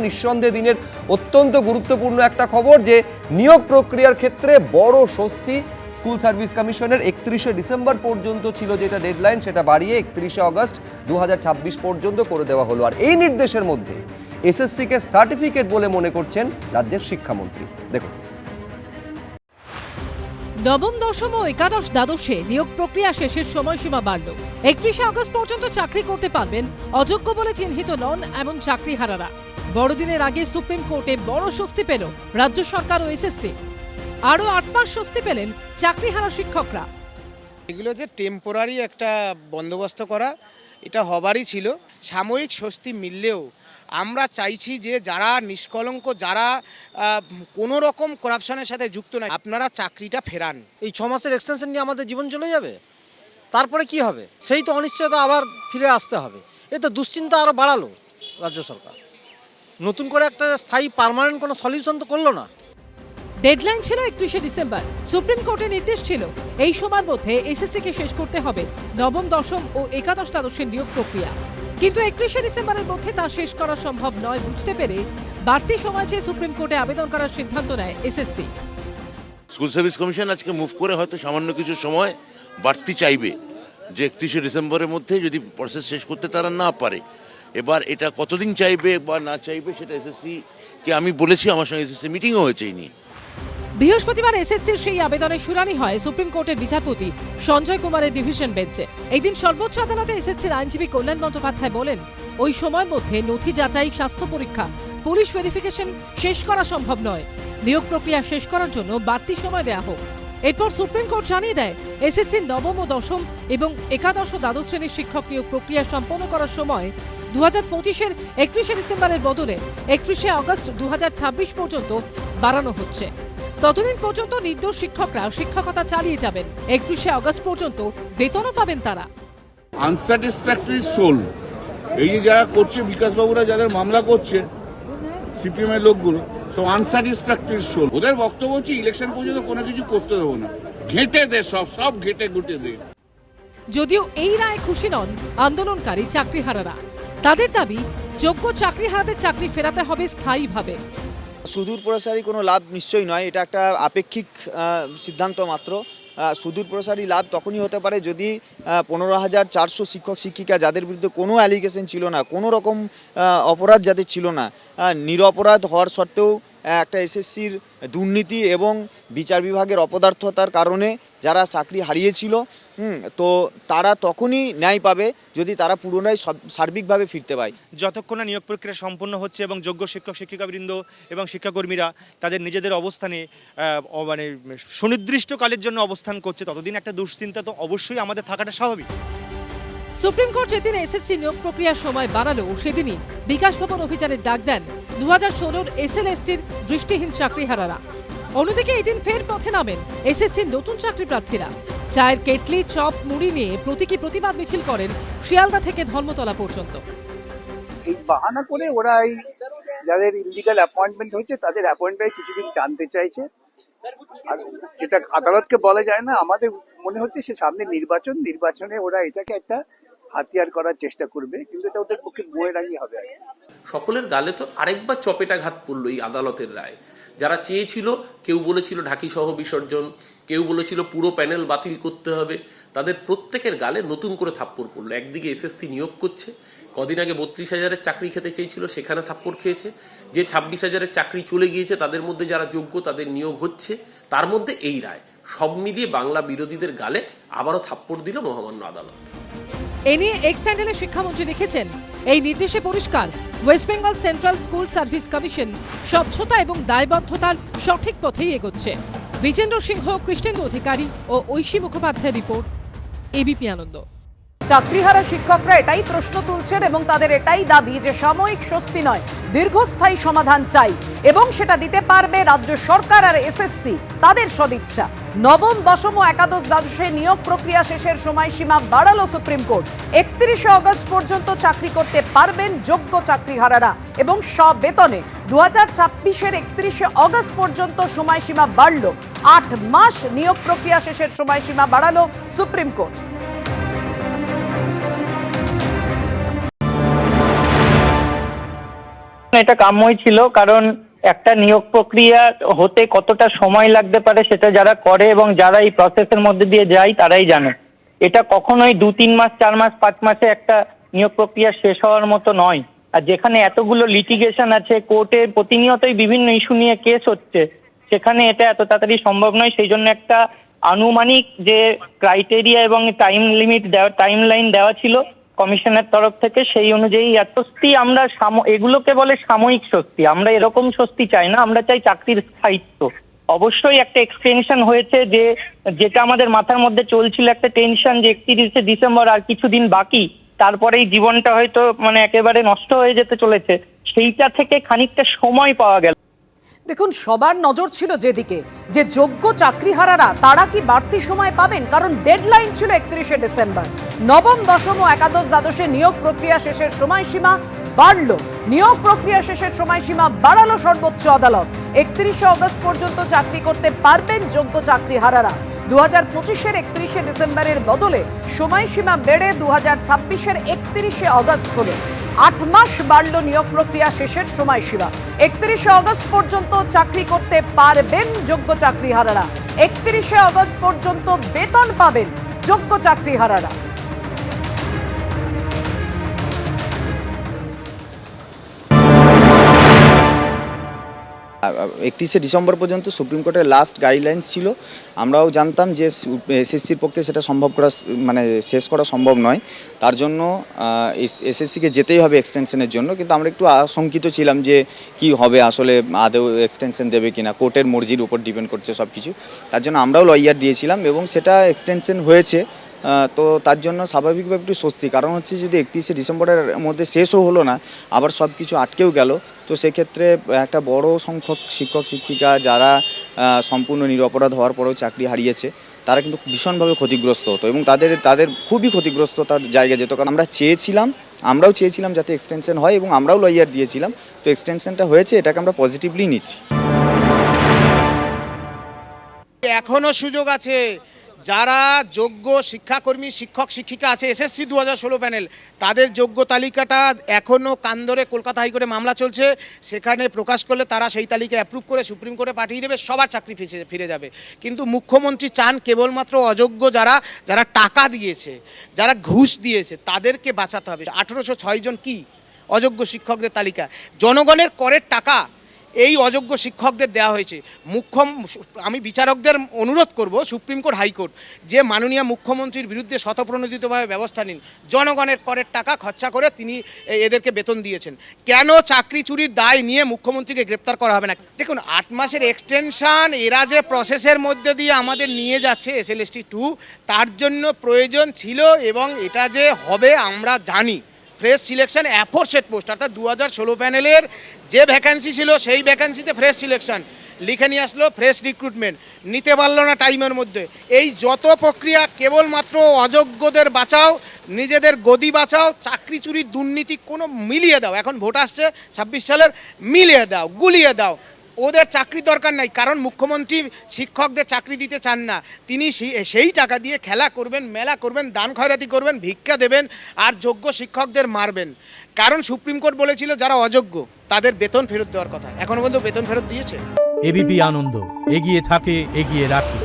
নিঃসন্দেহে দিনের অত্যন্ত গুরুত্বপূর্ণ একটা খবর যে নিয়োগ প্রক্রিয়ার ক্ষেত্রে বড় স্বস্তি। স্কুল সার্ভিস কমিশনের 31শে ডিসেম্বর পর্যন্ত ছিল যেটা ডেডলাইন, সেটা বাড়িয়ে 31শে আগস্ট 2026 পর্যন্ত করে দেওয়া হলো। আর এই নির্দেশের মধ্যে এসএসসিকে সার্টিফিকেট বলে মনে করছেন রাজ্যের শিক্ষামন্ত্রী। দেখুন, নবম, দশম ও একাদশ দ্বাদশে নিয়োগ প্রক্রিয়া শেষের সময়সীমা বাড়ল। 31শে আগস্ট পর্যন্ত চাকরি করতে পারবেন অযোগ্য বলে চিহ্নিত নন এমন চাকরিহারারা। বড়দিনের আগে সুপ্রিম কোর্টে বড় স্বস্তি পেল রাজ্য সরকার ও এসএসসি। আরও 8 মাস স্বস্তি পেলেন চাকরিহারা শিক্ষকরা। এগুলো যে টেম্পোরারি একটা বন্দোবস্ত করা, এটা হবারই ছিল। সাময়িক স্বস্তি মিললেও আমরা চাইছি যে যারা নিষ্কলঙ্ক, যারা কোনো রকম করাপশনের সাথে যুক্ত নয়, আপনারা চাকরিটা ফেরান। এই 6 মাসের এক্সটেনশন নিয়ে আমাদের জীবন চলে যাবে, তারপরে কি হবে? সেই তো অনিশ্চয়তা আবার ফিরে আসতে হবে। এই তো দুশ্চিন্তা আরও বাড়ালো রাজ্য সরকার, নতুন করে একটা স্থায়ী পার্মানেন্ট কোনো সলিউশন তো করলো না। ডেডলাইন ছিল 31শে ডিসেম্বর। সুপ্রিম কোর্টের নির্দেশ ছিল এই সময়ের মধ্যে এসএসসিকে শেষ করতে হবে নবম, দশম ও একাদশ দ্বাদশের নিয়োগ প্রক্রিয়া। কিন্তু 31শে ডিসেম্বরের মধ্যে তা শেষ করা সম্ভব নয় বুঝতে পেরে বাড়তি সময় চেয়ে সুপ্রিম কোর্টে আবেদন করার সিদ্ধান্ত নেয় এসএসসি। স্কুল সার্ভিস কমিশন আজকে মুভ করে হয়তো সামান্য কিছু সময় বাড়তি চাইবে, যে 31শে ডিসেম্বরের মধ্যে যদি প্রসেস শেষ করতে তারা না পারে। এবার এটা কতদিন চাইবে বা না চাইবে সেটা এসএসসিকে আমি বলেছি, আমার সঙ্গে এসএসসি মিটিংও হয়েছে এই নিয়ে। বৃহস্পতিবার এসএসসির সেই আবেদনের শুনানি হয় সুপ্রিম কোর্টের বিচারপতি সঞ্জয় কুমারের ডিভিশন বেঞ্চে। এই দিন সর্বোচ্চ আদালতে এসএসসির আইনজীবী কল্যাণ বন্দ্যোপাধ্যায় বলেন, ওই সময়ের মধ্যে নথি যাচাই, স্বাস্থ্য পরীক্ষা, পুলিশ ভেরিফিকেশন শেষ করা সম্ভব নয়। নিয়োগ প্রক্রিয়া শেষ করার জন্য বাড়তি সময় দেয়া হোক। এরপর সুপ্রিম কোর্ট জানিয়ে দেয়, এসএসসির নবম ও দশম এবং একাদশ ও দ্বাদশ শ্রেণীর শিক্ষক নিয়োগ প্রক্রিয়া সম্পন্ন করার সময় 2025-এর 31শে ডিসেম্বরের বদলে 31শে আগস্ট 2026 পর্যন্ত বাড়ানো হচ্ছে। ততদিন পর্যন্ত নির্দোষ শিক্ষকরা শিক্ষকতা চালিয়ে যাবেন। 31শে আগস্ট পর্যন্ত বেতনও পাবেন তারা। আনস্যাটিসফ্যাক্টরি সোল, এই যে যারা করছে, বিকাশবাবুরা যাদের মামলা করছে, সিপিএম এর লোকগুলো সব আনস্যাটিসফ্যাক্টরি সোল। ওদের বক্তব্য হচ্ছে ইলেকশন পর্যন্ত কোনো কিছু করতে দেবো না, ঘেঁটে দে, সব ঘেঁটে ঘুটে দে। যদিও এই রায়ে খুশি নন আন্দোলনকারী চাকরিহারারা। তাদের দাবি, যোগ্য চাকরিহারাদের চাকরি ফেরাতে হবে স্থায়ীভাবে। সুদূর প্রসারী কোনো লাভ নিশ্চয়ই নয়, এটা একটা আপেক্ষিক সিদ্ধান্ত মাত্র। সুদূর প্রসারী লাভ তখনই হতে পারে যদি 15,400 শিক্ষক শিক্ষিকা যাদের বিরুদ্ধে কোনো অ্যালিগেশন ছিল না, কোনো রকম অপরাধ যাদের ছিল না, নিরপরাধ হওয়ার সত্ত্বেও একটা এসএসসির দুর্নীতি এবং বিচার বিভাগের অপদার্থতার কারণে যারা চাকরি হারিয়েছিল, তো তারা তখনই ন্যায় পাবে যদি তারা পুনরায় সার্বিকভাবে ফিরতে পায়। যতক্ষণ না নিয়োগ প্রক্রিয়া সম্পন্ন হচ্ছে এবং যোগ্য শিক্ষক শিক্ষিকাবৃন্দ এবং শিক্ষাকর্মীরা তাদের নিজেদের অবস্থানে মানে সুনির্দিষ্টকালের জন্য অবস্থান করছে, ততদিন একটা দুশ্চিন্তা তো অবশ্যই আমাদের থাকাটা স্বাভাবিক। সুপ্রিম কোর্ট যেদিন এসএসসি নিয়োগ প্রক্রিয়ার সময় বাড়ালো, সেদিনই বিকাশ ভবন অভিযানের ডাক দেন 2016-র এসএলএসটির দৃষ্টিহীন চাকরিহারারা। অন্যদিকে এদিন ফের পথে নামেন এসএসসির নতুন চাকরি প্রার্থীরা। চায়ের কেটলি, চপ, মুড়ি নিয়ে প্রতীকী প্রতিবাদ মিছিল করেন শিয়ালদা থেকে ধর্মতলা পর্যন্ত। এই বাহানা করে ওরা এই যাদের ইলিগাল অ্যাপয়েন্টমেন্ট হয়েছে তাদের অ্যাপয়েন্টমেন্ট কিছুদিন টানতে চাইছে। আর যেটা আদালতকে বলা যায় না, আমাদের মনে হচ্ছে সে সামনে নির্বাচনে ওরা এটাকে একটা হাতিয়ার করার চেষ্টা করবে, কিন্তু এটা ওদের পক্ষে বয়ে হবে। সকলের গালে তো আরেকবার চপেটাঘাত পড়লো এই আদালতের রায়। যারা চেয়েছিল, কেউ বলেছিল ঢাকি সহ বিসর্জন, কেউ বলেছিল পুরো প্যানেল বাতিল করতে হবে, তাদের প্রত্যেকের গালে নতুন করে থাপ্পড় পড়লো। একদিকে এসএসসি নিয়োগ করছে, কদিন আগে 32,000-এর চাকরি খেতে চেয়েছিল, সেখানে থাপ্পড় খেয়েছে। যে 26,000-এর চাকরি চলে গিয়েছে তাদের মধ্যে যারা যোগ্য তাদের নিয়োগ হচ্ছে, তার মধ্যে এই রায়। সব মিলিয়ে বাংলা বিরোধীদের গালে আবারও থাপ্পড় দিল মহামান্য আদালত। এ নিয়ে এক্স হ্যান্ডেলে শিক্ষামন্ত্রী লিখেছেন, এই নির্দেশে পরিষ্কার, West Bengal central school service commission স্বচ্ছতা এবং দায়বদ্ধতার সঠিক পথেই এগোচ্ছে। বিজেন্দ্র সিংহ, কৃষ্ণেন্দু অধিকারী ও ঐশী মুখোপাধ্যায়ের রিপোর্ট, এবিপি আনন্দ। চাকরিহারা শিক্ষকরা এটাই প্রশ্ন তুলছেন এবং তাদের এটাই দাবি যে সাময়িক স্বস্তি নয়, দীর্ঘস্থায়ী সমাধান চাই এবং সেটা দিতে পারবে রাজ্য সরকার আর এসএসসি তাদের সদিচ্ছা। নবম, দশম ও একাদশ দ্বাদশে নিয়োগ প্রক্রিয়া শেষের সময়সীমা বাড়ালো সুপ্রিম কোর্ট। 31শে আগস্ট পর্যন্ত চাকরি করতে পারবেন যোগ্য চাকরিহারারা এবং বেতনে। 2026-এর 31শে আগস্ট পর্যন্ত সময়সীমা বাড়ল। 8 মাস নিয়োগ প্রক্রিয়া শেষের সময়সীমা বাড়ালো সুপ্রিম কোর্ট। এটা কাম্যই ছিল, কারণ একটা নিয়োগ প্রক্রিয়া হতে কতটা সময় লাগতে পারে সেটা যারা করে এবং যারা এই প্রসেসের মধ্যে দিয়ে যায় তারাই জানে। এটা কখনোই 2-3 মাস 4 মাস 5 মাসে একটা নিয়োগ প্রক্রিয়া শেষ হওয়ার মতো নয়। আর যেখানে এতগুলো লিটিগেশন আছে, কোর্টে প্রতিনিয়তই বিভিন্ন ইস্যু নিয়ে কেস হচ্ছে, সেখানে এটা এত তাড়াতাড়ি সম্ভব নয়। সেই জন্য একটা আনুমানিক যে ক্রাইটেরিয়া এবং টাইম লাইন দেওয়া ছিল কমিশনের তরফ থেকে, সেই অনুযায়ী স্বস্তি আমরা এগুলোকে বলে সাময়িক স্বস্তি। আমরা এরকম স্বস্তি চাই না, আমরা চাই চাকরির স্থায়িত্ব। অবশ্যই একটা এক্সটেনশন হয়েছে, যেটা আমাদের মাথার মধ্যে চলছিল একটা টেনশন যে 31শে ডিসেম্বর আর কিছুদিন বাকি, তারপরেই জীবনটা হয়তো একেবারে নষ্ট হয়ে যেতে চলেছে, সেইটা থেকে খানিকটা সময় পাওয়া গেল। দেখুন, সবার নজর ছিল যেদিকে, যে যোগ্য চাকরিহারারা তারা কি বাড়তি সময় পাবেন, কারণ ডেডলাইন ছিল 31শে ডিসেম্বর। নবম, দশম ও একাদশ দ্বাদশে নিয়োগ প্রক্রিয়া শেষের সময়সীমা বাড়ল। নিয়োগ প্রক্রিয়া শেষের সময়সীমা বাড়ালো সর্বোচ্চ আদালত। 31শে অগস্ট পর্যন্ত চাকরি করতে পারবেন যোগ্য চাকরিহারারা। 2025-এর 31শে ডিসেম্বরের বদলে সময়সীমা বেড়ে 2026-এর 31শে অগস্ট হলো। 8 মাস বাড়ল নিয়োগ প্রক্রিয়া শেষের সময়সীমা। 31শে অগস্ট পর্যন্ত চাকরি করতে পারবেন যোগ্য চাকরিহারারা। 31শে অগস্ট পর্যন্ত বেতন পাবেন যোগ্য চাকরিহারারা। 31শে ডিসেম্বর পর্যন্ত সুপ্রিম কোর্টের লাস্ট গাইডলাইন্স ছিল। আমরাও জানতাম যে এসএসসির পক্ষে সেটা সম্ভব করা শেষ করা সম্ভব নয়, তার জন্য এসএসসিকে যেতেই হবে এক্সটেনশনের জন্য। কিন্তু আমরা একটু আশঙ্কিত ছিলাম যে কি হবে, আসলে আদৌ এক্সটেনশন দেবে কিনা, কোর্টের মর্জির উপর ডিপেন্ড করছে সব কিছু। তার জন্য আমরাও লয়ার দিয়েছিলাম এবং সেটা এক্সটেনশন হয়েছে। তো তার জন্য স্বাভাবিকভাবে একটু স্বস্তি, কারণ হচ্ছে যদি 31শে ডিসেম্বরের মধ্যে শেষও হলো না, আবার সব কিছু আটকেও গেল, তো সেক্ষেত্রে একটা বড় সংখ্যক শিক্ষক শিক্ষিকা যারা সম্পূর্ণ নিরপরাধ হওয়ার পরেও চাকরি হারিয়েছে, তারা কিন্তু ভীষণভাবে ক্ষতিগ্রস্ত হতো এবং তাদের খুবই ক্ষতিগ্রস্ত তার জায়গা যেত। কারণ আমরাও চেয়েছিলাম যাতে এক্সটেনশন হয় এবং আমরাও লয়ার দিয়েছিলাম, তো এক্সটেনশনটা হয়েছে, এটাকে আমরা পজিটিভলি নিচ্ছি। এখনো সুযোগ আছে, যারা যোগ্য শিক্ষাকর্মী শিক্ষক শিক্ষিকা আছে এসএসসি 2016 প্যানেল, তাদের যোগ্য তালিকাটা এখনও কান ধরে কলকাতা হাইকোর্টে মামলা চলছে, সেখানে প্রকাশ করলে তারা সেই তালিকা অ্যাপ্রুভ করে সুপ্রিম কোর্টে পাঠিয়ে দেবে, সবার চাকরি ফিরে যাবে। কিন্তু মুখ্যমন্ত্রী চান কেবলমাত্র অযোগ্য যারা টাকা দিয়েছে, যারা ঘুষ দিয়েছে, তাদেরকে বাঁচাতে হবে। 1806 জন কি অযোগ্য শিক্ষকদের তালিকা, জনগণের করের টাকা এই অযোগ্য শিক্ষকদের দেওয়া হয়েছে। আমি বিচারকদের অনুরোধ করব, সুপ্রিম কোর্ট হাইকোর্ট, যে মাননীয় মুখ্যমন্ত্রীর বিরুদ্ধে স্বতঃপ্রণোদিতভাবে ব্যবস্থা নিন। জনগণের করের টাকা খরচা করে তিনি এদেরকে বেতন দিয়েছেন, কেন চাকরি চুরির দায় নিয়ে মুখ্যমন্ত্রীকে গ্রেপ্তার করা হবে না? দেখুন, 8 মাসের এক্সটেনশন এরা যে প্রসেসের মধ্যে দিয়ে আমাদের নিয়ে যাচ্ছে SLST 2, তার জন্য প্রয়োজন ছিল এবং এটা যে হবে আমরা জানি। ফ্রেশ সিলেকশন অ্যাফোরসেট পোস্ট, অর্থাৎ 2016 প্যানেলের যে ভ্যাকান্সি ছিল সেই ভ্যাকান্সিতে ফ্রেশ সিলেকশন লিখে নিয়ে আসলো, ফ্রেশ রিক্রুটমেন্ট নিতে পারলো না টাইমের মধ্যে। এই যত প্রক্রিয়া কেবলমাত্র অযোগ্যদের বাঁচাও, নিজেদের গদি বাঁচাও, চাকরি চুরির দুর্নীতি কোনো মিলিয়ে দাও। এখন ভোট আসছে 26 সালের, মিলিয়ে দাও, গুলিয়ে দাও। ওদের চাকরি দরকার নাই, কারণ মুখ্যমন্ত্রী শিক্ষকদের চাকরি দিতে চান না। তিনি সেই টাকা দিয়ে খেলা করবেন, মেলা করবেন, দান খয়রাতি করবেন, ভিক্ষা দেবেন আর যোগ্য শিক্ষকদের মারবেন। কারণ সুপ্রিম কোর্ট বলেছিল যারা অযোগ্য তাদের বেতন ফেরত দেওয়ার কথা, এখনো পর্যন্ত বেতন ফেরত দিয়েছে? এবিপি আনন্দ, এগিয়ে থাকে, এগিয়ে রাখে।